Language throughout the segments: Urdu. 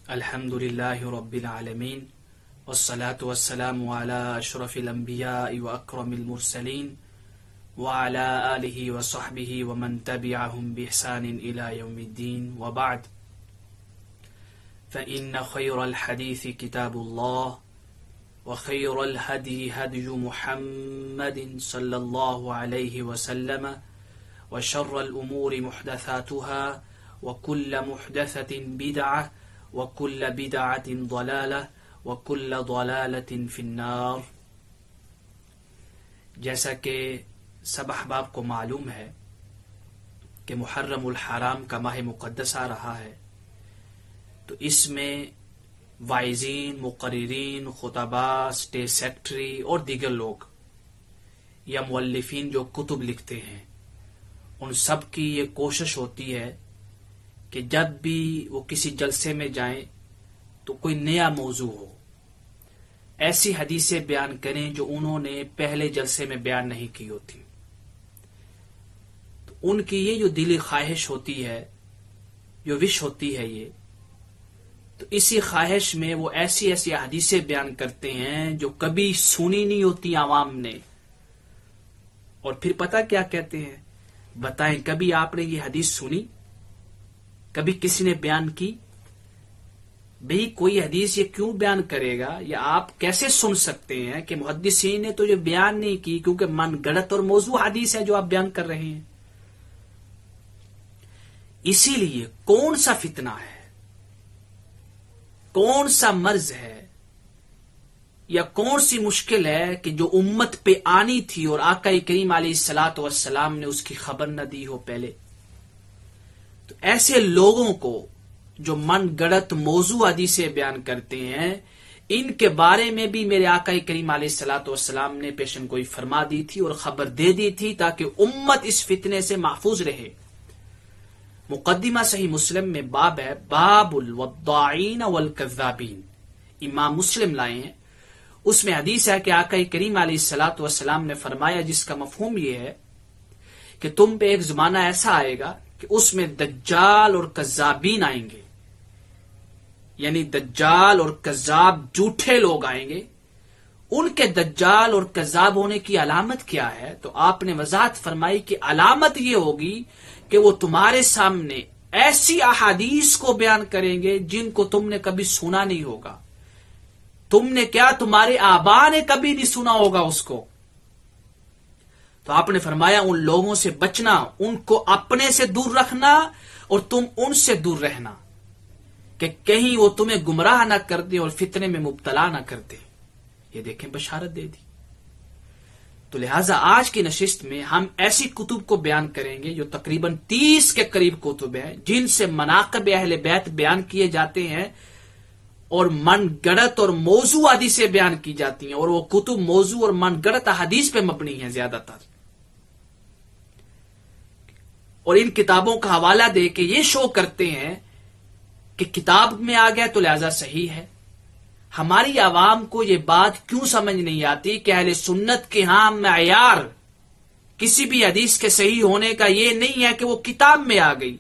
الحمد للہ رب العالمین والصلاة والسلام على اشرف الانبیاء واکرم المرسلین وعلى آلہ وصحبہ ومن تبعہم بإحسان الى یوم الدین وبعد فإن خیر الحدیث کتاب اللہ وخیر الہدی ہدی محمد صلی اللہ علیہ وسلم وشر الامور محدثاتها وكل محدثة بدعة وَكُلَّ بِدْعَةٍ ضَلَالَةٍ وَكُلَّ ضَلَالَةٍ فِي النَّارِ۔ جیسا کہ سب احباب کو معلوم ہے کہ محرم الحرام کا ماہ مقدس آ رہا ہے، تو اس میں واعظین، مقررین، خطباء، اسٹیٹ سیکرٹری اور دیگر لوگ یا مؤلفین جو کتب لکھتے ہیں، ان سب کی یہ کوشش ہوتی ہے کہ جب بھی وہ کسی جلسے میں جائیں تو کوئی نیا موضوع ہو، ایسی حدیثیں بیان کریں جو انہوں نے پہلے جلسے میں بیان نہیں کی ہوتی۔ تو ان کی یہ جو دلی خواہش ہوتی ہے، جو وش ہوتی ہے، یہ تو اسی خواہش میں وہ ایسی حدیثیں بیان کرتے ہیں جو کبھی سنی نہیں ہوتی عوام نے، اور پھر پتہ کیا کہتے ہیں؟ بتائیں کبھی آپ نے یہ حدیث سنی؟ کبھی کسی نے بیان کی؟ بھئی کوئی حدیث یہ کیوں بیان کرے گا، یا آپ کیسے سن سکتے ہیں کہ محدثین نے تو یہ بیان نہیں کی، کیونکہ من گڑت اور موضوع حدیث ہے جو آپ بیان کر رہے ہیں۔ اسی لیے کون سا فتنہ ہے، کون سا مرض ہے، یا کون سی مشکل ہے کہ جو امت پہ آنی تھی اور آقا کریم علیہ الصلوۃ والسلام نے اس کی خبر نہ دی ہو پہلے، تو ایسے لوگوں کو جو من گڑت موضوع حدیثیں بیان کرتے ہیں، ان کے بارے میں بھی میرے آقا کریم علیہ الصلوۃ والسلام نے پیشن گوئی فرما دی تھی اور خبر دے دی تھی تاکہ امت اس فتنے سے محفوظ رہے۔ مقدمہ صحیح مسلم میں باب ہے، باب الوضاعین والکذابین، امام مسلم لائے ہیں۔ اس میں حدیث ہے کہ آقا کریم علیہ الصلوۃ والسلام نے فرمایا، جس کا مفہوم یہ ہے کہ تم پہ ایک زمانہ ایسا آئے گا کہ اس میں دجال اور کذابین آئیں گے، یعنی دجال اور کذاب جھوٹے لوگ آئیں گے۔ ان کے دجال اور کذاب ہونے کی علامت کیا ہے؟ تو آپ نے وضاحت فرمائی کہ علامت یہ ہوگی کہ وہ تمہارے سامنے ایسی احادیث کو بیان کریں گے جن کو تم نے کبھی سنا نہیں ہوگا، تم نے کیا، تمہارے آبا نے کبھی نہیں سنا ہوگا اس کو۔ تو آپ نے فرمایا ان لوگوں سے بچنا، ان کو اپنے سے دور رکھنا اور تم ان سے دور رہنا کہ کہیں وہ تمہیں گمراہ نہ کر دیں اور فتنے میں مبتلا نہ کر دیں۔ یہ دیکھیں بشارت دے دی۔ تو لہٰذا آج کی نشست میں ہم ایسی کتب کو بیان کریں گے جو تقریباً 30 کے قریب کتب ہیں، جن سے مناقب اہل بیت بیان کیے جاتے ہیں اور من گڑت اور موضوع حدیثیں بیان کی جاتی ہیں، اور وہ کتب موضوع اور من گڑت حدیث پہ مبنی ہیں زیادہ تر۔ اور ان کتابوں کا حوالہ دے کے یہ شو کرتے ہیں کہ کتاب میں آ گیا تو لہذا صحیح ہے۔ ہماری عوام کو یہ بات کیوں سمجھ نہیں آتی کہ اہل سنت کے ہاں معیار کسی بھی حدیث کے صحیح ہونے کا یہ نہیں ہے کہ وہ کتاب میں آ گئی،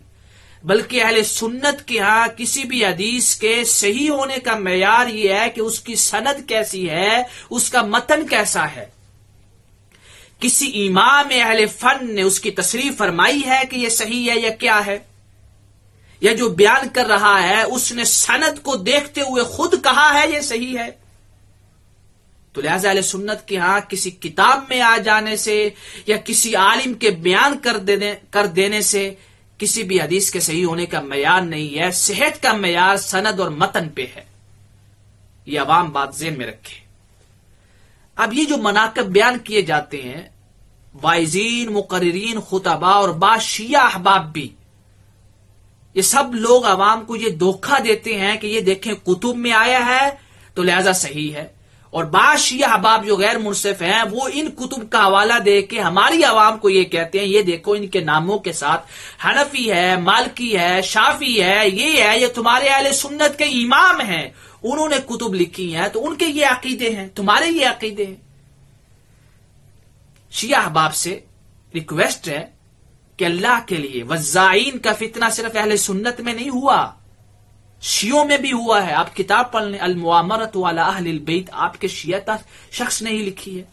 بلکہ اہل سنت کے ہاں کسی بھی حدیث کے صحیح ہونے کا معیار یہ ہے کہ اس کی سند کیسی ہے، اس کا متن کیسا ہے۔ کسی امام اہل فن نے اس کی تصریح فرمائی ہے کہ یہ صحیح ہے یا کیا ہے، یا جو بیان کر رہا ہے اس نے سند کو دیکھتے ہوئے خود کہا ہے یہ صحیح ہے۔ تو لہذا اہل سنت کے ہاں کسی کتاب میں آ جانے سے یا کسی عالم کے بیان کر دینے سے کسی بھی حدیث کے صحیح ہونے کا معیار نہیں ہے، صحت کا معیار سند اور متن پہ ہے۔ یہ عوام بات ذہن میں رکھے۔ اب یہ جو مناقب بیان کیے جاتے ہیں، واعظین، مقررین، خطباء اور بعض شیعہ احباب بھی، یہ سب لوگ عوام کو یہ دھوکہ دیتے ہیں کہ یہ دیکھیں کتب میں آیا ہے تو لہذا صحیح ہے، اور بعض شیعہ احباب جو غیر منصف ہیں وہ ان کتب کا حوالہ دے کے ہماری عوام کو یہ کہتے ہیں، یہ دیکھو ان کے ناموں کے ساتھ حنفی ہے، مالکی ہے، شافعی ہے، یہ تمہارے اہل سنت کے امام ہیں، انہوں نے کتب لکھی ہیں تو ان کے یہ عقیدے ہیں، تمہارے یہ عقیدے ہیں۔ شیعہ احباب سے ریکویسٹ ہے کہ اللہ کے لیے وزائین کا فتنہ صرف اہل سنت میں نہیں ہوا، شیعوں میں بھی ہوا ہے. آپ کتاب پڑھ لیں المؤامرۃ علی اہل البیت، آپ کے شیعہ شخص نے ہی لکھی ہے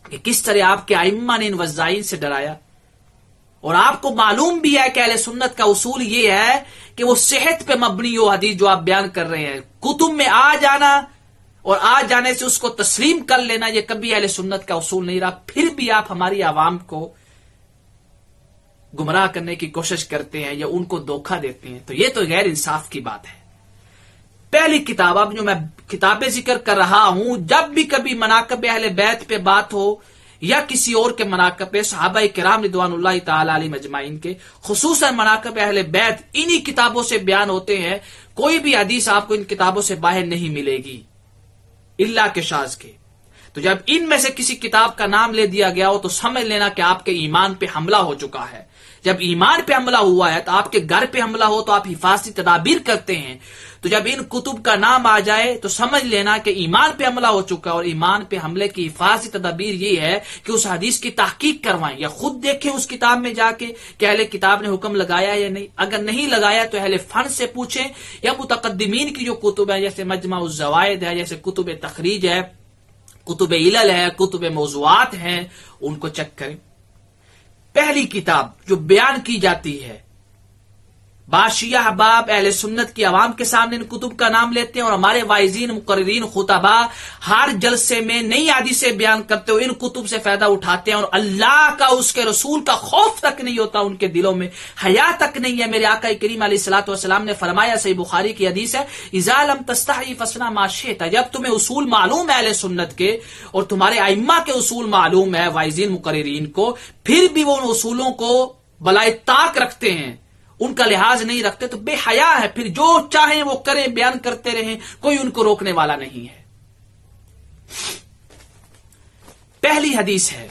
کہ کس طرح آپ کے ائمہ نے ان وضائع سے ڈرایا. اور آپ کو معلوم بھی ہے کہ اہل سنت کا اصول یہ ہے کہ وہ صحت پہ مبنی ہو حدیث جو آپ بیان کر رہے ہیں. کتب میں آ جانا اور آ جانے سے اس کو تسلیم کر لینا یہ کبھی اہل سنت کا اصول نہیں رہا. پھر بھی آپ ہماری عوام کو گمراہ کرنے کی کوشش کرتے ہیں یا ان کو دھوکہ دیتے ہیں، تو یہ تو غیر انصاف کی بات ہے. پہلی کتاب اب جو میں کتابیں ذکر کر رہا ہوں، جب بھی کبھی مناقب اہل بیت پہ بات ہو یا کسی اور کے مناقب پہ، صحابہ کرام رضوان اللہ تعالی علیہم اجمعین کے خصوصاً مناقب اہل بیت انہی کتابوں سے بیان ہوتے ہیں. کوئی بھی حدیث آپ کو ان کتابوں سے باہر نہیں ملے گی الا کے شاذ کے. تو جب ان میں سے کسی کتاب کا نام لے دیا گیا ہو تو سمجھ لینا کہ آپ کے ایمان پہ حملہ ہو چکا ہے. جب ایمان پہ حملہ ہوا ہے تو آپ کے گھر پہ حملہ ہو تو آپ حفاظتی تدابیر کرتے ہیں. تو جب ان کتب کا نام آ جائے تو سمجھ لینا کہ ایمان پہ حملہ ہو چکا ہے. اور ایمان پہ حملے کی حفاظتی تدابیر یہ ہے کہ اس حدیث کی تحقیق کروائیں یا خود دیکھیں اس کتاب میں جا کے کہ اہل کتاب نے حکم لگایا یا نہیں. اگر نہیں لگایا تو اہل فن سے پوچھیں یا متقدمین کی جو کتب ہے جیسے مجمع الزوائد ہے، جیسے کتب تخریج ہے، کتب علل ہے، کتب موضوعات ہیں، ان کو چیک کریں. پہلی کتاب جو بیان کی جاتی ہے، بعض شیعہ احباب اہل سنت کی عوام کے سامنے ان کتب کا نام لیتے ہیں اور ہمارے واعظین مقررین خطبا ہر جلسے میں نئی حدیثیں بیان کرتے ہوئے ان کتب سے فائدہ اٹھاتے ہیں اور اللہ کا اس کے رسول کا خوف تک نہیں ہوتا ان کے دلوں میں، حیا تک نہیں ہے. میرے آقا کریم علیہ الصلوۃ والسلام نے فرمایا، صحیح بخاری کی حدیث ہے، اذا لم تستحی فاصنع ما شئت. جب تمہیں اصول معلوم ہے اہل سنت کے اور تمہارے ائمہ کے اصول معلوم ہے واعظین مقررین کو، پھر بھی وہ ان اصولوں کو بلائے طاق رکھتے ہیں، ان کا لحاظ نہیں رکھتے، تو بے حیا ہے. پھر جو چاہیں وہ کریں، بیان کرتے رہیں، کوئی ان کو روکنے والا نہیں ہے. پہلی حدیث ہے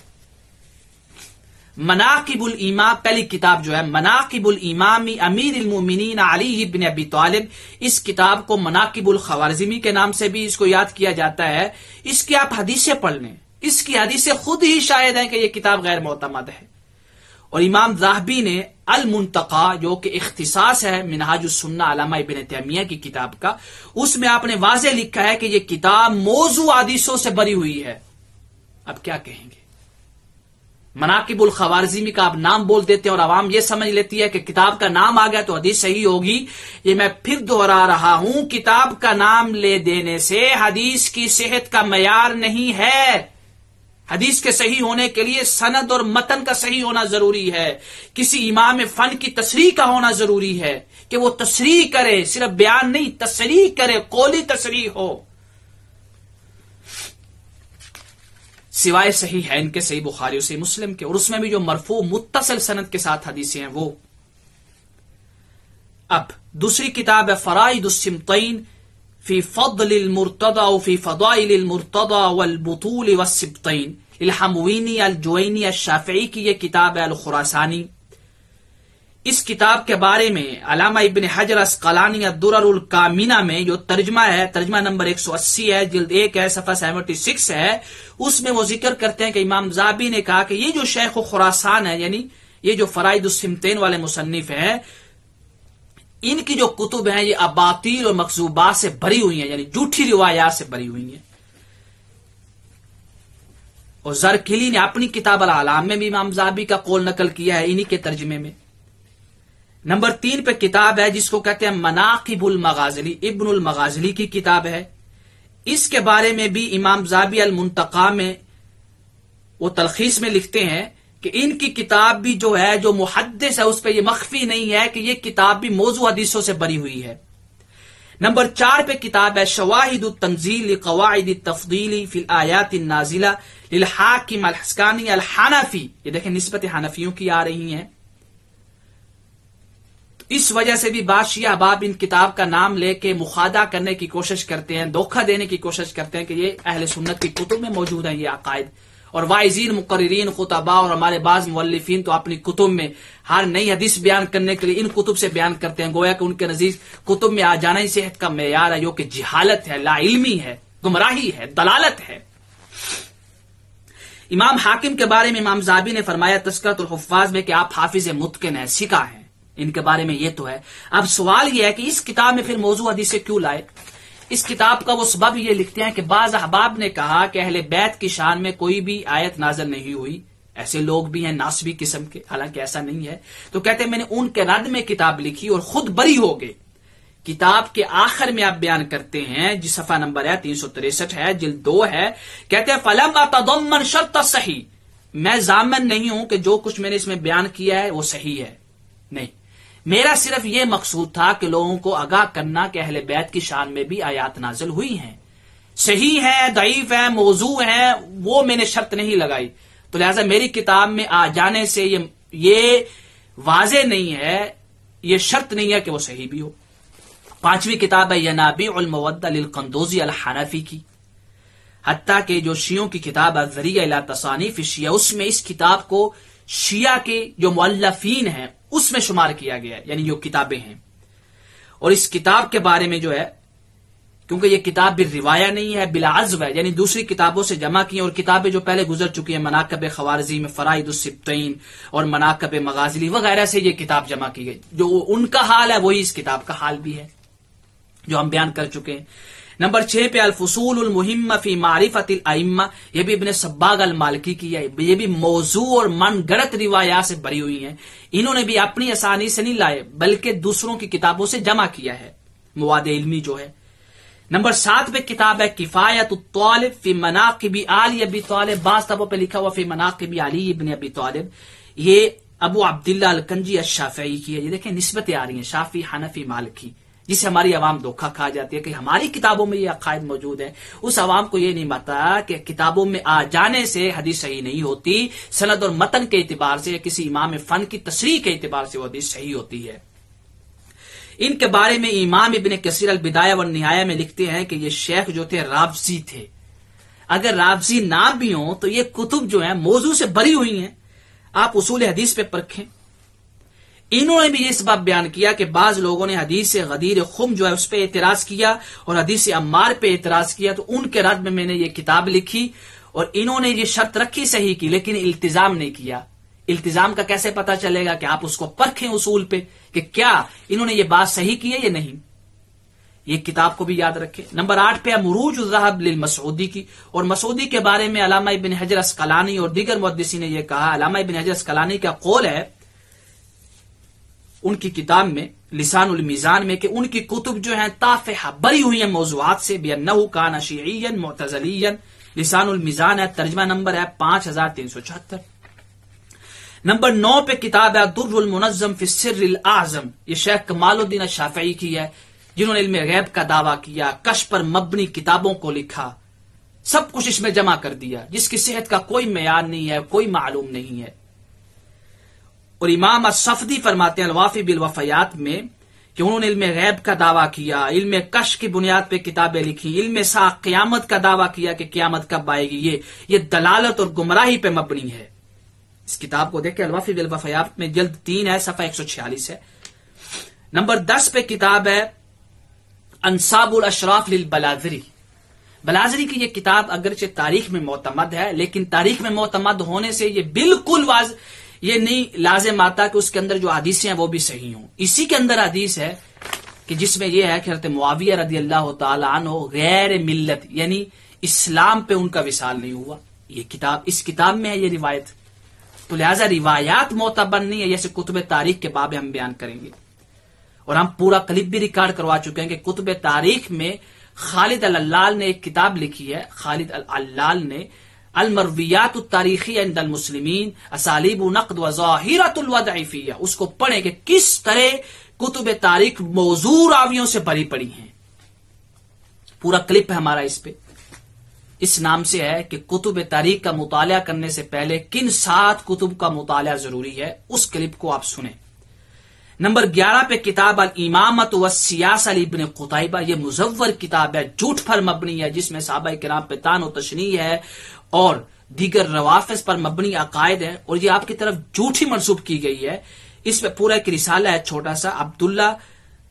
مناقب الامام، پہلی کتاب جو ہے مناقب الامام امیر المومنین علی بن ابی طالب. اس کتاب کو مناقب الخوارزمی کے نام سے بھی اس کو یاد کیا جاتا ہے. اس کی آپ حدیثیں پڑھ لیں، اس کی حدیثیں خود ہی شاہد ہیں کہ یہ کتاب غیر معتمد ہے. اور امام ذہبی نے المنتقی جو کہ اختصاص ہے منہاج السنہ علامہ ابن تیمیہ کی کتاب کا، اس میں آپ نے واضح لکھا ہے کہ یہ کتاب موضوع حدیثوں سے بری ہوئی ہے. اب کیا کہیں گے؟ مناقب الخوارزمی کا آپ نام بول دیتے ہیں اور عوام یہ سمجھ لیتی ہے کہ کتاب کا نام آ گیا تو حدیث صحیح ہوگی. یہ میں پھر دوہرا رہا ہوں، کتاب کا نام لے دینے سے حدیث کی صحت کا معیار نہیں ہے. حدیث کے صحیح ہونے کے لیے سند اور متن کا صحیح ہونا ضروری ہے. کسی امام فن کی تصریح کا ہونا ضروری ہے کہ وہ تصریح کرے، صرف بیان نہیں، تصریح کرے، قولی تصریح ہو. سوائے صحیح ہے ان کے صحیح بخاری اور صحیح مسلم کے، اور اس میں بھی جو مرفوع متصل سند کے ساتھ حدیثیں ہیں وہ. اب دوسری کتاب ہے فرائض السمطین فی فضل المرتضی و فی فضائل المرتضی والبطول والسبطین، الحموینی الجوینی الشافعی کی یہ کتاب ہے الخراسانی. اس کتاب کے بارے میں علامہ ابن حجر اسقلانی الدرر الکامنہ میں جو ترجمہ ہے، ترجمہ نمبر 180 ہے، جلد 1 ہے، صفحہ 76 ہے، اس میں وہ ذکر کرتے ہیں کہ امام ذہبی نے کہا کہ یہ جو شیخ خراسان ہے، یعنی یہ جو فرائض السمطین والے مصنف ہیں، ان کی جو کتب ہیں یہ اباطیل اور مکذوبات سے بھری ہوئی ہیں، یعنی جھوٹی روایات سے بھری ہوئی ہیں. اور زرکلی نے اپنی کتاب الاعلام میں بھی امام ذہبی کا قول نقل کیا ہے انہی کے ترجمے میں. نمبر 3 پہ کتاب ہے جس کو کہتے ہیں مناقب المغازلی، ابن المغازلی کی کتاب ہے. اس کے بارے میں بھی امام ذہبی المنتقی میں وہ تلخیص میں لکھتے ہیں کہ ان کی کتاب بھی جو ہے، جو محدث ہے اس پہ یہ مخفی نہیں ہے کہ یہ کتاب بھی موضوع حدیثوں سے بری ہوئی ہے. نمبر 4 پہ کتاب ہے شواہد التنزیل لقواعد التفضیل فی الآیات النازلہ للحاکم الحسکانی الحنفی. یہ دیکھیں نسبت حنفیوں کی آ رہی ہیں. اس وجہ سے بھی بعض شیعہ احباب ان کتاب کا نام لے کے مخادع کرنے کی کوشش کرتے ہیں، دھوکہ دینے کی کوشش کرتے ہیں کہ یہ اہل سنت کی کتب میں موجود ہیں یہ عقائد. اور واعظین مقررین خطبا اور ہمارے بعض مؤلفین تو اپنی کتب میں ہر نئی حدیث بیان کرنے کے لیے ان کتب سے بیان کرتے ہیں، گویا کہ ان کے نزدیک کتب میں آ جانا ہی صحت کا معیار ہے، جو کہ جہالت ہے، لا علمی ہے، گمراہی ہے، دلالت ہے. امام حاکم کے بارے میں امام ذہبی نے فرمایا تذکرۃ الحفاظ میں کہ آپ حافظ متقن ہیں، سکہ ہیں. ان کے بارے میں یہ تو ہے. اب سوال یہ ہے کہ اس کتاب میں پھر موضوع حدیث سے کیوں لائے؟ اس کتاب کا وہ سبب یہ لکھتے ہیں کہ بعض احباب نے کہا کہ اہل بیت کی شان میں کوئی بھی آیت نازل نہیں ہوئی. ایسے لوگ بھی ہیں ناسبی قسم کے، حالانکہ ایسا نہیں ہے. تو کہتے ہیں میں نے ان کے رد میں کتاب لکھی اور خود بری ہو گئے. کتاب کے آخر میں آپ بیان کرتے ہیں، جس صفحہ نمبر ہے 363 ہے، جلد 2 ہے، کہتے ہیں فَلَمْ أَتَضَمَّنْ شَرْطَ الصَّحِيحِ، میں ضامن نہیں ہوں کہ جو کچھ میں نے اس میں بیان کیا ہے وہ صحیح ہے. نہیں، میرا صرف یہ مقصود تھا کہ لوگوں کو آگاہ کرنا کہ اہل بیت کی شان میں بھی آیات نازل ہوئی ہیں، صحیح ہے، ضعیف ہے، موضوع ہے، وہ میں نے شرط نہیں لگائی. تو لہذا میری کتاب میں آ جانے سے یہ واضح نہیں ہے، یہ شرط نہیں ہے کہ وہ صحیح بھی ہو. 5ویں کتاب ہے ینابیع المودہ للقندوزی الحنفی کی، حتیٰ کہ جو شیعوں کی کتاب ہے ذریعہ الی تصانیف الشیعہ، اس میں اس کتاب کو شیعہ کے جو مؤلفین ہیں اس میں شمار کیا گیا ہے، یعنی جو کتابیں ہیں. اور اس کتاب کے بارے میں جو ہے، کیونکہ یہ کتاب بھی روایہ نہیں ہے، بلا عزو ہے، یعنی دوسری کتابوں سے جمع کی ہیں، اور کتابیں جو پہلے گزر چکی ہیں مناقب خوارزی میں فرائد السبتین اور مناقب مغازلی وغیرہ سے یہ کتاب جمع کی گئی. جو ان کا حال ہے وہی اس کتاب کا حال بھی ہے جو ہم بیان کر چکے ہیں. نمبر 6 پہ الفصول المہم فی معرفت الائمہ، یہ بھی ابن صباغ المالکی کی ہے، یہ بھی موضوع اور من گڑت روایات سے بری ہوئی ہیں. انہوں نے بھی اپنی آسانی سے نہیں لائے بلکہ دوسروں کی کتابوں سے جمع کیا ہے مواد علمی جو ہے. نمبر 7 پہ کتاب ہے کفایت الطالب فی مناقب علی ابی طالب، بعض طبعوں پہ لکھا ہوا فی مناقب علی ابن ابی طالب، یہ ابو عبداللہ الکنجی الشافعی کی ہے. یہ دیکھیں نسبتیں آ رہی ہیں شافعی، حنفی، مالکی، جسے ہماری عوام دھوکہ کھا جاتی ہے کہ ہماری کتابوں میں یہ عقائد موجود ہے. اس عوام کو یہ نہیں پتا کہ کتابوں میں آ جانے سے حدیث صحیح نہیں ہوتی، سند اور متن کے اعتبار سے، کسی امام فن کی تصریح کے اعتبار سے وہ حدیث صحیح ہوتی ہے. ان کے بارے میں امام ابن کثیر البدایہ والنہایہ میں لکھتے ہیں کہ یہ شیخ جو تھے رافضی تھے. اگر رافضی نہ بھی ہوں تو یہ کتب جو ہیں موضوع سے بری ہوئی ہیں، آپ اصول حدیث پہ پرکھیں. انہوں نے بھی یہ سبب بیان کیا کہ بعض لوگوں نے حدیث غدیر خم جو ہے اس پہ اعتراض کیا اور حدیث عمار پہ اعتراض کیا، تو ان کے رد میں نے یہ کتاب لکھی. اور انہوں نے یہ شرط رکھی صحیح کی لیکن التزام نہیں کیا. التزام کا کیسے پتا چلے گا؟ کہ آپ اس کو پرکھیں اصول پہ کہ کیا انہوں نے یہ بات صحیح کی ہے یا نہیں. یہ کتاب کو بھی یاد رکھیں. نمبر 8 پہ مروج الذہب للمسعودی کی، اور مسعودی کے بارے میں علامہ ابن حجر اسقلانی اور دیگر محدثین نے یہ کہا. علامہ ابن حجر اسقلانی کا قول ہے ان کی کتاب میں لسان المیزان میں کہ ان کی کتب جو ہیں تافہہ بری ہوئی ہیں موضوعات سے، بِأَنَّهُ كَانَ شِيعِيًّا مُعْتَزِلِيًّا. لسان المیزان ہے، ترجمہ نمبر ہے 5374. نمبر 9 پہ کتاب ہے الدر المنظم فی السر الاعظم، یہ شیخ کمال الدین الشافعی کی ہے، جنہوں نے علم غیب کا دعویٰ کیا، کشف پر مبنی کتابوں کو لکھا، سب کچھ اس میں جمع کر دیا، جس کی صحت کا کوئی معیار نہیں ہے، کوئی معلوم نہیں ہے. اور امام الصفدی فرماتے ہیں الوافی بالوفیات میں کہ انہوں نے علم غیب کا دعویٰ کیا، علم کشف کی بنیاد پہ کتابیں لکھی، علم ساعت قیامت کا دعویٰ کیا کہ قیامت کب آئے گی. یہ دلالت اور گمراہی پہ مبنی ہے. اس کتاب کو دیکھیں الوافی بالوفیات میں جلد 3 ہے، صفحہ 146 ہے. نمبر 10 پہ کتاب ہے انصاب الاشراف للبلاذری. بلاذری کی یہ کتاب اگرچہ تاریخ میں معتمد ہے، لیکن تاریخ میں معتمد ہونے سے یہ بالکل یہ نہیں لازم آتا کہ اس کے اندر جو حدیثیں ہیں وہ بھی صحیح ہوں. اسی کے اندر حدیث ہے کہ جس میں یہ ہے کہ حضرت معاویہ رضی اللہ تعالی عنہ غیر ملت، یعنی اسلام پہ ان کا وصال نہیں ہوا. یہ کتاب اس کتاب میں ہے یہ روایت. تو لہذا روایات معتبر نہیں ہے، جیسے کتب تاریخ کے باب ہم بیان کریں گے. اور ہم پورا کلپ بھی ریکارڈ کروا چکے ہیں کہ کتب تاریخ میں خالد العلال نے ایک کتاب لکھی ہے، خالد العلال نے المرویات التاریخی عند المسلمین اسالیب نقد و ظاہرۃ الوضع فیہ. اس کو پڑھیں کہ کس طرح کتب تاریخ موضوع راویوں سے بری پڑی ہیں. پورا کلپ ہے ہمارا اس پہ، اس نام سے ہے کہ کتب تاریخ کا مطالعہ کرنے سے پہلے کن 7 کتب کا مطالعہ ضروری ہے. اس کلپ کو آپ سنیں. نمبر 11 پہ کتاب الامامۃ والسیاسہ لابن قتیبہ. یہ مزور کتاب ہے، جھوٹ پر مبنی ہے، جس میں صحابہ کرام پہ طعن و تشنیع ہے اور دیگر روافض پر مبنی عقائد ہے، اور یہ آپ کی طرف جھوٹی منسوب کی گئی ہے. اس پہ پورا ایک رسالہ ہے چھوٹا سا،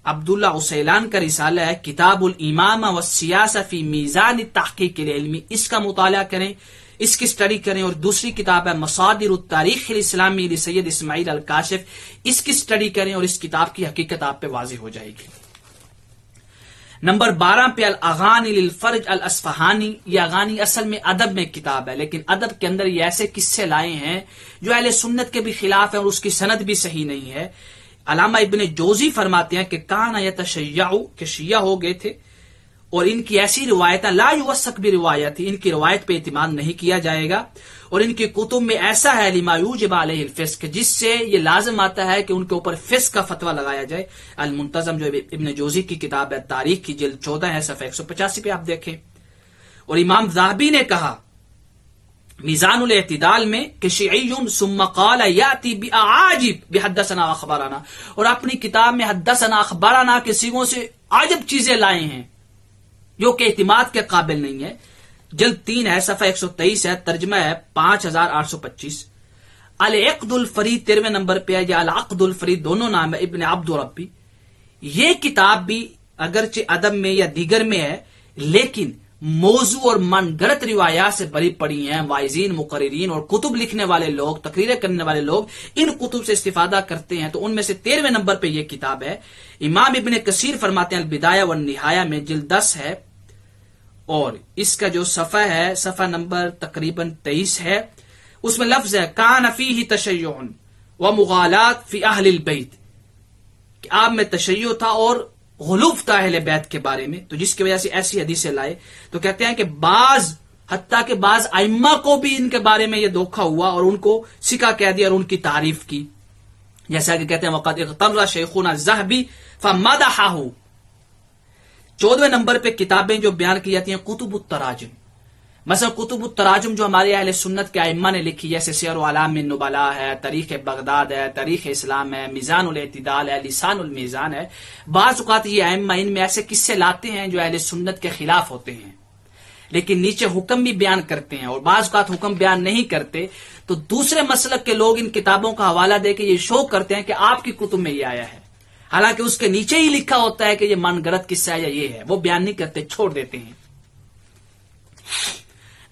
عبداللہ عسیلان کا رسالہ ہے کتاب الامامہ والسیاسہ فی میزان التحقیق العلمی. اس کا مطالعہ کریں. اس کی سٹڈی کریں، اور دوسری کتاب ہے مصادر التاریخ الاسلامی لسید اسماعیل الکاشف، اس کی سٹڈی کریں اور اس کتاب کی حقیقت آپ پہ واضح ہو جائے گی۔ نمبر 12 پہ الاغانی للفرج الاصفہانی، یہ اغانی اصل میں ادب میں کتاب ہے، لیکن ادب کے اندر یہ ایسے قصے لائے ہیں جو اہل سنت کے بھی خلاف ہیں اور اس کی سند بھی صحیح نہیں ہے۔ علامہ ابن جوزی فرماتے ہیں کہ کان یتشیع، کہ شیعہ ہو گئے تھے، اور ان کی ایسی روایتیں لا یوثق بروایت، ان کی روایت پہ اعتماد نہیں کیا جائے گا، اور ان کی کتب میں ایسا ہے لما یوجب علیہ الفسق، جس سے یہ لازم آتا ہے کہ ان کے اوپر فسق کا فتویٰ لگایا جائے۔ المنتظم جو ابن جوزی کی کتاب ہے، تاریخ کی جلد 14 ہے، صفحہ 185 پہ آپ دیکھیں۔ اور امام ذہبی نے کہا میزان الاعتدال میں کہ شیعی ثم قال یاتی باعاجب بحدثنا واخبارنا، اور اپنی کتاب میں حدثنا اخبارنا کے صیغوں سے عجب چیزیں لائے ہیں جو کہ اعتماد کے قابل نہیں ہے۔ جلد 3 ہے، صفحہ 123 ہے، ترجمہ ہے 5825۔ العقد الفرید 13 نمبر پہ ہے، یا العقد الفرید دونوں نام ہے، ابن عبد ربی۔ یہ کتاب بھی اگرچہ ادب میں یا دیگر میں ہے، لیکن موضوع اور من گڑت روایات سے بری پڑی ہیں۔ واعظین، مقررین اور کتب لکھنے والے لوگ، تقریریں کرنے والے لوگ ان کتب سے استفادہ کرتے ہیں، تو ان میں سے 13 نمبر پہ یہ کتاب ہے۔ امام ابن کثیر فرماتے ہیں البدایہ والنہایہ میں جلد 10 ہے، اور اس کا جو صفحہ ہے، صفحہ نمبر تقریباً 23 ہے، اس میں لفظ ہے کان فیہ تشیع ومغالات فی اہل البیت، کہ آپ میں تشیع تھا اور غلوف تھا اہل بیت کے بارے میں، تو جس کی وجہ سے ایسی حدیثیں لائے۔ تو کہتے ہیں کہ حتیٰ کہ بعض ائمہ کو بھی ان کے بارے میں یہ دھوکہ ہوا اور ان کو سکہ کہہ دیا اور ان کی تعریف کی، جیسا کہ کہتے ہیں وقد اغتر شیخنا الذہبی فمدحہ۔ 14 نمبر پہ کتابیں جو بیان کی جاتی ہیں کتب التراجم، مثلا کتب التراجم جو ہمارے اہل سنت کے ائمہ نے لکھی، جیسے سیر اعلام النبلاء ہے، تاریخ بغداد ہے، تاریخ اسلام ہے، میزان الاعتدال ہے، لسان المیزان ہے۔ بعض اوقات یہ ائمہ ان میں ایسے قصے لاتے ہیں جو اہل سنت کے خلاف ہوتے ہیں، لیکن نیچے حکم بھی بیان کرتے ہیں، اور بعض اوقات حکم بیان نہیں کرتے، تو دوسرے مسلک کے لوگ ان کتابوں کا حوالہ دے کے یہ شو کرتے ہیں کہ آپ کی کتب میں یہ آیا ہے، حالانکہ اس کے نیچے ہی لکھا ہوتا ہے کہ یہ من گڑت قصہ ہے یا یہ ہے، وہ بیان نہیں کرتے، چھوڑ دیتے ہیں۔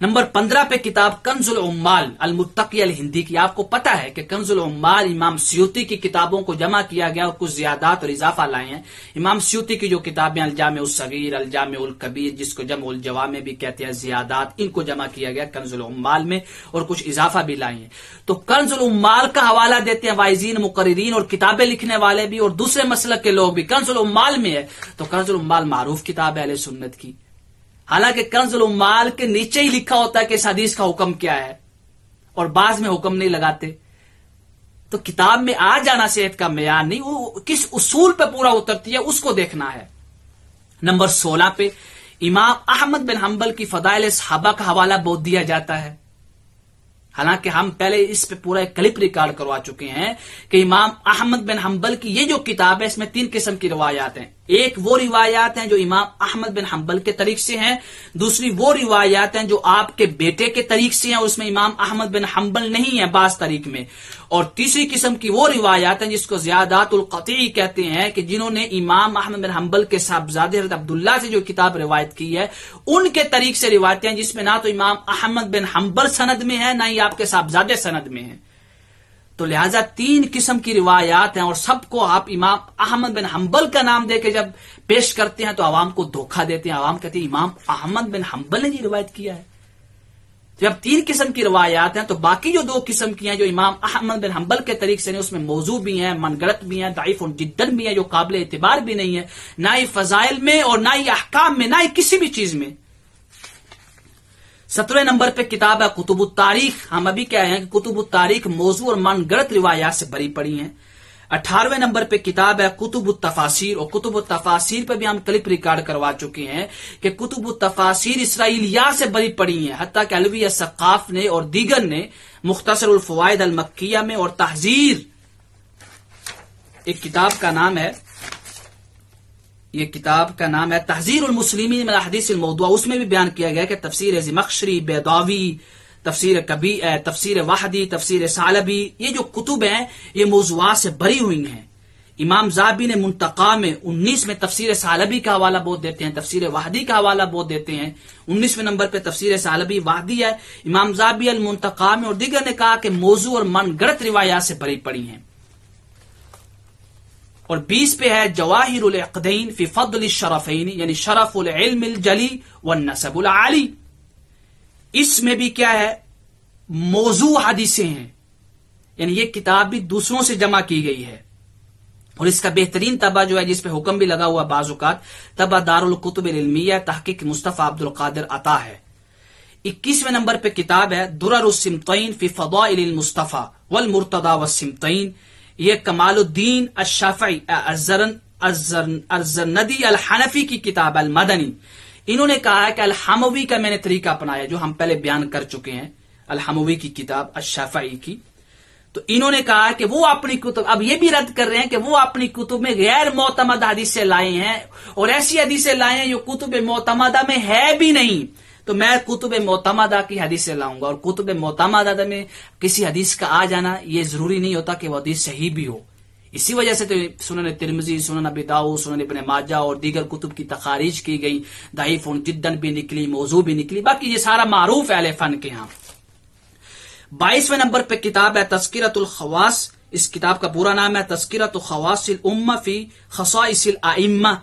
نمبر 15 پہ کتاب کنز العمال المتقی الہندی کی۔ آپ کو پتا ہے کہ کنز العمال امام سیوطی کی کتابوں کو جمع کیا گیا اور کچھ زیادات اور اضافہ لائے ہیں۔ امام سیوطی کی جو کتابیں الجامع الصغیر، الجامع الکبیر، جس کو جمع الجوامع بھی کہتے ہیں، زیادات، ان کو جمع کیا گیا کنز العمال میں، اور کچھ اضافہ بھی لائے ہیں۔ تو کنز العمال کا حوالہ دیتے ہیں واعظین، مقررین اور کتابیں لکھنے والے بھی، اور دوسرے مسلک کے لوگ بھی۔ کنز العمال میں ہے، تو کنز العمال معروف کتاب ہے اہل سنت کی، حالانکہ کنز العمال کے نیچے ہی لکھا ہوتا ہے کہ اس حدیث کا حکم کیا ہے، اور بعض میں حکم نہیں لگاتے۔ تو کتاب میں آ جانا صحت کا معیار نہیں، وہ کس اصول پہ پورا اترتی ہے اس کو دیکھنا ہے۔ نمبر 16 پہ امام احمد بن حنبل کی فضائل صحابہ کا حوالہ بہت دیا جاتا ہے، حالانکہ ہم پہلے اس پہ پورا ایک کلپ ریکارڈ کروا چکے ہیں کہ امام احمد بن حنبل کی یہ جو کتاب ہے، اس میں 3 قسم کی روایات ہیں۔ ایک وہ روایات ہیں جو امام احمد بن حنبل کے طریق سے ہیں، دوسری وہ روایات ہیں جو آپ کے بیٹے کے طریق سے ہیں اور اس میں امام احمد بن حنبل نہیں ہے بعض طریق میں، اور تیسری قسم کی وہ روایات ہیں جس کو زیادات القطعی کہتے ہیں، کہ جنہوں نے امام احمد بن حنبل کے صاحبزادے حضرت عبداللہ سے جو کتاب روایت کی ہے ان کے طریق سے روایتیں ہیں، جس میں نہ تو امام احمد بن حنبل سند میں ہے، نہ ہی آپ کے صاحبزادے سند میں ہیں۔ تو لہٰذا 3 قسم کی روایات ہیں، اور سب کو آپ امام احمد بن حنبل کا نام دے کے جب پیش کرتے ہیں تو عوام کو دھوکہ دیتے ہیں، عوام کہتے ہیں امام احمد بن حنبل نے یہ روایت کیا ہے۔ جب 3 قسم کی روایات ہیں تو باقی جو 2 قسم کی ہیں جو امام احمد بن حنبل کے طریق سے، اس میں موضوع بھی ہیں، من گڑت بھی ہیں، ضعیف جداً بھی ہیں، جو قابل اعتبار بھی نہیں ہے، نہ ہی فضائل میں اور نہ ہی احکام میں، نہ ہی کسی بھی چیز میں۔ 17 نمبر پہ کتاب ہے کتب التاریخ۔ ہم ابھی کہہ رہے ہیں کہ کتب التاریخ موضوع اور من گڑت روایات سے بری پڑی ہیں۔ 18ویں نمبر پہ کتاب ہے کتب التفاسیر، اور کتب التفاسیر پہ بھی ہم کلپ ریکارڈ کروا چکے ہیں کہ کتب التفاسیر اسرائیلیات سے بری پڑی ہیں، حتیٰ کہ علوی الثقاف نے اور دیگر نے مختصر الفوائد المکیہ میں اور تحذیر، ایک کتاب کا نام ہے، یہ کتاب کا نام ہے تحذیر المسلمین من الاحادیث الموضوعہ، اس میں بھی بیان کیا گیا کہ تفسیر زمخشری، بیضاوی، تفسیر تفسیر وحدی، تفسیر ثعلبی، یہ جو کتب ہیں یہ موضوعات سے بری ہوئی ہیں، امام ذہبی نے منتقا میں 19 میں تفسیر ثعلبی کا حوالہ بہت دیتے ہیں، تفسیر وحدی کا حوالہ بہت دیتے ہیں، 19ویں نمبر پہ تفسیر ثعلبی وحدی ہے، امام ذہبی المنتقا میں اور دیگر نے کہا کہ موضوع اور من گڑت روایات سے بھری پڑی ہیں۔ اور 20 پہ ہے جواہر العقدین فی فضل الشرفین، یعنی شرف العلم الجلی والنسب العالی، اس میں بھی کیا ہے موضوع حدیثیں ہیں، یعنی یہ کتاب بھی دوسروں سے جمع کی گئی ہے، اور اس کا بہترین طبع جو ہے جس پہ حکم بھی لگا ہوا بعض اوقات طبع دارالکتب العلمیہ تحقیق مصطفیٰ عبد القادر عطا ہے۔ 21ویں نمبر پہ کتاب ہے درر السمطین فی فضائل المصطفیٰ والمرتضی والسمطین، یہ کمال الدین الشافعی الزرندی الحنفی کی کتاب المدنی۔ انہوں نے کہا ہے کہ الحموی کا میں نے طریقہ اپنایا جو ہم پہلے بیان کر چکے ہیں، الحموی کی کتاب الشافعی کی، تو انہوں نے کہا کہ وہ اپنی کتب، اب یہ بھی رد کر رہے ہیں کہ وہ اپنی کتب میں غیر معتمد حدیثیں لائے ہیں اور ایسی حدیثیں لائے ہیں جو کتب معتمدہ میں ہے بھی نہیں، تو میں کتب معتمدہ کی حدیثیں لاؤں گا، اور کتب معتمدہ میں کسی حدیث کا آ جانا یہ ضروری نہیں ہوتا کہ وہ حدیث صحیح بھی ہو۔ اسی وجہ سے تو سنن ترمذی، سنن ابی داؤد، سنن ابن ماجہ اور دیگر کتب کی تخاریج کی گئی، ضعیف جداً بھی نکلی، موضوع بھی نکلی، باقی یہ سارا معروف ہے اہل فن کے ہاں۔ 22ویں نمبر پہ کتاب ہے تذکرۃ الخواص، اس کتاب کا پورا نام ہے تذکرۃ خواص الامہ فی خصائص الائمہ،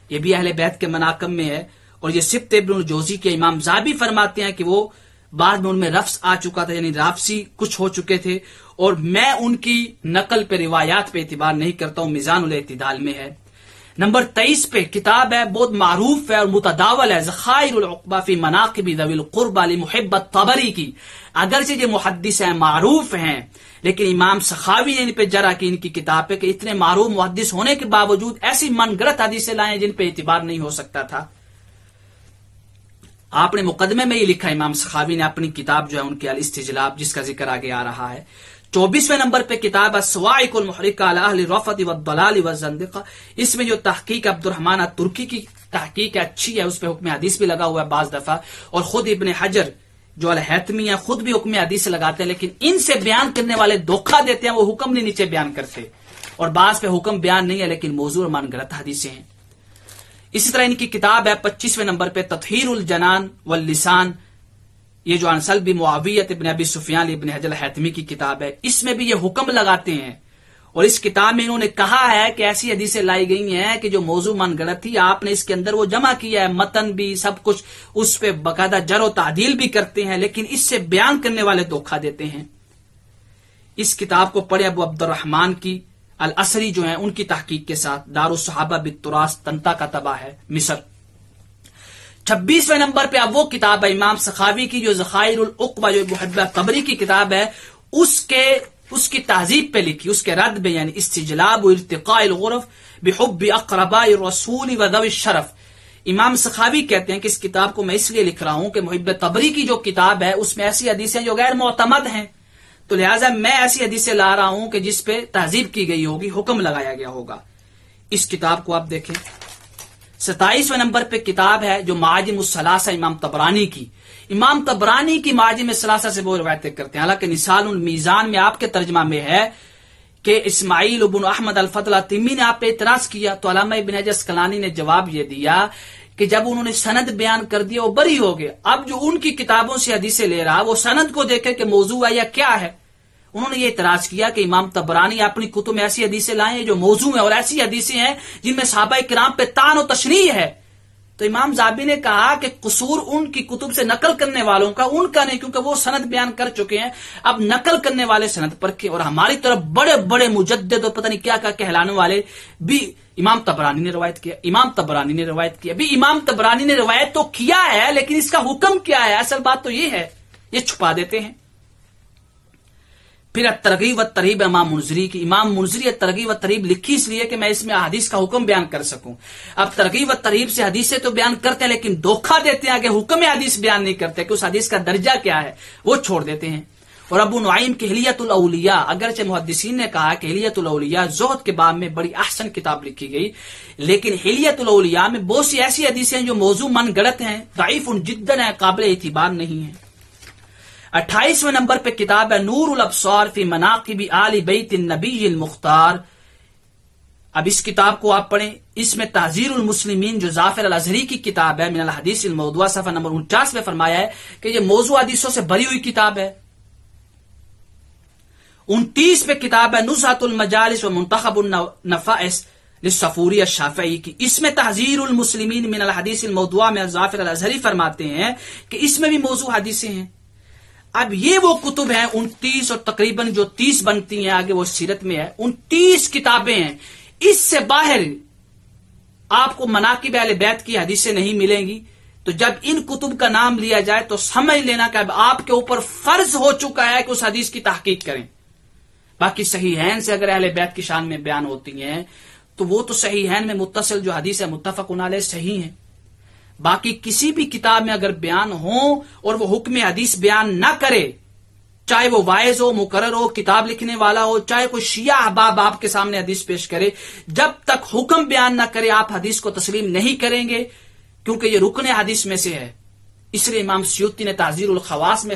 یہ بھی اہل بیت کے مناقب میں ہے، اور یہ سبت ابن الجوزی کے امام ذہبی فرماتے ہیں کہ وہ بعد میں ان میں رفض آ چکا تھا، یعنی رافسی کچھ ہو چکے تھے، اور میں ان کی نقل پہ روایات پہ اعتبار نہیں کرتا ہوں، میزان الاعتدال میں ہے۔ نمبر 23 پہ کتاب ہے بہت معروف ہے اور متداول ہے، ذخائر العقبہ فی مناقب ذوی القربى لمحب الطبری کی، اگرچہ یہ محدث ہیں معروف ہیں لیکن امام سخاوی نے ان پہ جرح کی ان کی کتاب پہ کہ اتنے معروف محدث ہونے کے باوجود ایسی من گڑت حدیثیں لائیں جن پہ اعتبار نہیں ہو سکتا تھا۔ آپ نے مقدمے میں یہ لکھا، امام سخاوی نے اپنی کتاب جو ہے ان کے الاستجلاب جس کا ذکر آگے آ رہا ہے۔ 24ویں نمبر پہ کتاب ہے الصواعق المحرقہ علی اہل الرفض والضلال والزندقہ، اس میں جو تحقیق عبد الرحمن الترکی کی تحقیق اچھی ہے، اس پہ حکم حدیث بھی لگا ہوا ہے بعض دفعہ، اور خود ابن حجر جو الہیتمی ہیں خود بھی حکم حدیث لگاتے ہیں، لیکن ان سے بیان کرنے والے دھوکہ دیتے ہیں، وہ حکم نہیں نیچے بیان کرتے، اور بعض پہ حکم بیان نہیں ہے لیکن موضوع اور من گڑت حدیثیں ہیں۔ اسی طرح ان کی کتاب ہے 25ویں نمبر پہ تطہیر الجنان واللسان، یہ جو انسل بھی معاویت ابن ابی سفیان ابن حجر الحیتمی کی کتاب ہے، اس میں بھی یہ حکم لگاتے ہیں، اور اس کتاب میں انہوں نے کہا ہے کہ ایسی حدیثیں لائی گئی ہیں کہ جو موضوع من گڑت تھی، آپ نے اس کے اندر وہ جمع کیا ہے، متن بھی سب کچھ، اس پہ باقاعدہ جر و تعدیل بھی کرتے ہیں، لیکن اس سے بیان کرنے والے دھوکہ دیتے ہیں۔ اس کتاب کو پڑھے ابو عبد الرحمن کی الاسری جو ہیں ان کی تحقیق کے ساتھ، دار الصحابہ بالتراث طنطا کا طبع ہے مصر۔ 26ویں نمبر پہ اب وہ کتاب ہے امام سخاوی کی جو ذخائر العقبہ جو محب طبری کی کتاب ہے، اس کی تہذیب پہ لکھی، اس کے رد میں، یعنی استجلاب و ارتقاء الغرف بحب اقرباء الرسول و ذوی الشرف۔ امام سخاوی کہتے ہیں کہ اس کتاب کو میں اس لیے لکھ رہا ہوں کہ محب طبری کی جو کتاب ہے اس میں ایسی حدیثیں جو غیر معتمد ہیں، تو لہٰذا میں ایسی حدیثیں لا رہا ہوں کہ جس پہ تہذیب کی گئی ہوگی، حکم لگایا گیا ہوگا۔ اس کتاب کو آپ دیکھیں۔ 27ویں نمبر پہ کتاب ہے جو معاجم الثلاثہ امام طبرانی کی، امام طبرانی کی معاجم الثلاثہ سے وہ روایتیں کرتے ہیں، حالانکہ نسال المیزان میں آپ کے ترجمہ میں ہے کہ اسماعیل بن احمد الفضل تیمی نے آپ پہ اعتراض کیا، تو علامہ ابن حجر اسقلانی نے جواب یہ دیا کہ جب انہوں نے سند بیان کر دیا وہ بری ہو گئے، اب جو ان کی کتابوں سے حدیثیں لے رہا وہ سند کو دیکھے کہ موضوع ہے یا کیا ہے۔ انہوں نے یہ اعتراض کیا کہ امام طبرانی اپنی کتب میں ایسی حدیثیں لائے ہیں جو موضوع ہیں، اور ایسی حدیثیں ہیں جن میں صحابہ کرام پہ طعن و تشنیع ہے، تو امام ذہبی نے کہا کہ قصور ان کی کتب سے نقل کرنے والوں کا، ان کا نہیں، کیونکہ وہ سند بیان کر چکے ہیں، اب نقل کرنے والے سند پر کے، اور ہماری طرف بڑے بڑے مجدد اور پتہ نہیں کیا کیا کہلانے والے بھی امام طبرانی نے روایت کیا، امام طبرانی نے روایت کیا، بھی امام طبرانی نے روایت تو کیا ہے لیکن اس کا حکم کیا ہے، اصل بات تو یہ ہے، یہ چھپا دیتے ہیں۔ پھر ترغیب و ترہیب امام منذری کی، امام منذری ترغیب و ترہیب لکھی اس لیے کہ میں اس میں حدیث کا حکم بیان کر سکوں۔ اب ترغیب و ترہیب سے حدیثیں تو بیان کرتے ہیں لیکن دھوکہ دیتے ہیں کہ حکم حدیث بیان نہیں کرتے کہ اس حدیث کا درجہ کیا ہے، وہ چھوڑ دیتے ہیں۔ اور ابو نعیم کی حلیۃ الاولیاء، اگرچہ محدثین نے کہا کہ حلیۃ الاولیاء زہد کے باب میں بڑی احسن کتاب لکھی گئی، لیکن حلیۃ الاولیاء میں بہت سی ایسی حدیثیں جو موضوع من گڑت ہیں، ضعیف جدا ہیں، قابل اعتبار نہیں ہیں۔ 28ویں نمبر پہ کتاب ہے نور الابصار فی مناقب آل بیت النبی المختار، اب اس کتاب کو آپ پڑھیں، اس میں تحذیر المسلمین جو ظافر الازہری کی کتاب ہے، من الحدیث الموضوعہ، صفحہ نمبر 49 میں فرمایا ہے کہ یہ موضوع حدیثوں سے بھری ہوئی کتاب ہے۔ 29 پہ کتاب ہے نزہۃ المجالس و منتخب النفائس للصفوری الشافعی کی، اس میں تحذیر المسلمین من الحدیث الموضوعہ میں ظافر الازہری فرماتے ہیں کہ اس میں بھی موضوع حدیثیں ہیں۔ اب یہ وہ کتب ہیں 29 اور تقریباً جو 30 بنتی ہیں، آگے وہ سیرت میں ہے، 29 کتابیں ہیں۔ اس سے باہر آپ کو مناقب اہل بیت کی حدیثیں نہیں ملیں گی۔ تو جب ان کتب کا نام لیا جائے تو سمجھ لینا کہ اب آپ کے اوپر فرض ہو چکا ہے کہ اس حدیث کی تحقیق کریں۔ باقی صحیحین سے اگر اہل بیت کی شان میں بیان ہوتی ہیں تو وہ تو صحیحین میں متصل جو حدیث ہے متفق علیہ صحیح ہیں۔ باقی کسی بھی کتاب میں اگر بیان ہو اور وہ حکم حدیث بیان نہ کرے، چاہے وہ وائز ہو، مقرر ہو، کتاب لکھنے والا ہو، چاہے کوئی شیعہ احباب آپ کے سامنے حدیث پیش کرے، جب تک حکم بیان نہ کرے آپ حدیث کو تسلیم نہیں کریں گے، کیونکہ یہ رکن حدیث میں سے ہے۔ اس لیے امام سیوطی نے تحذیر الخواص میں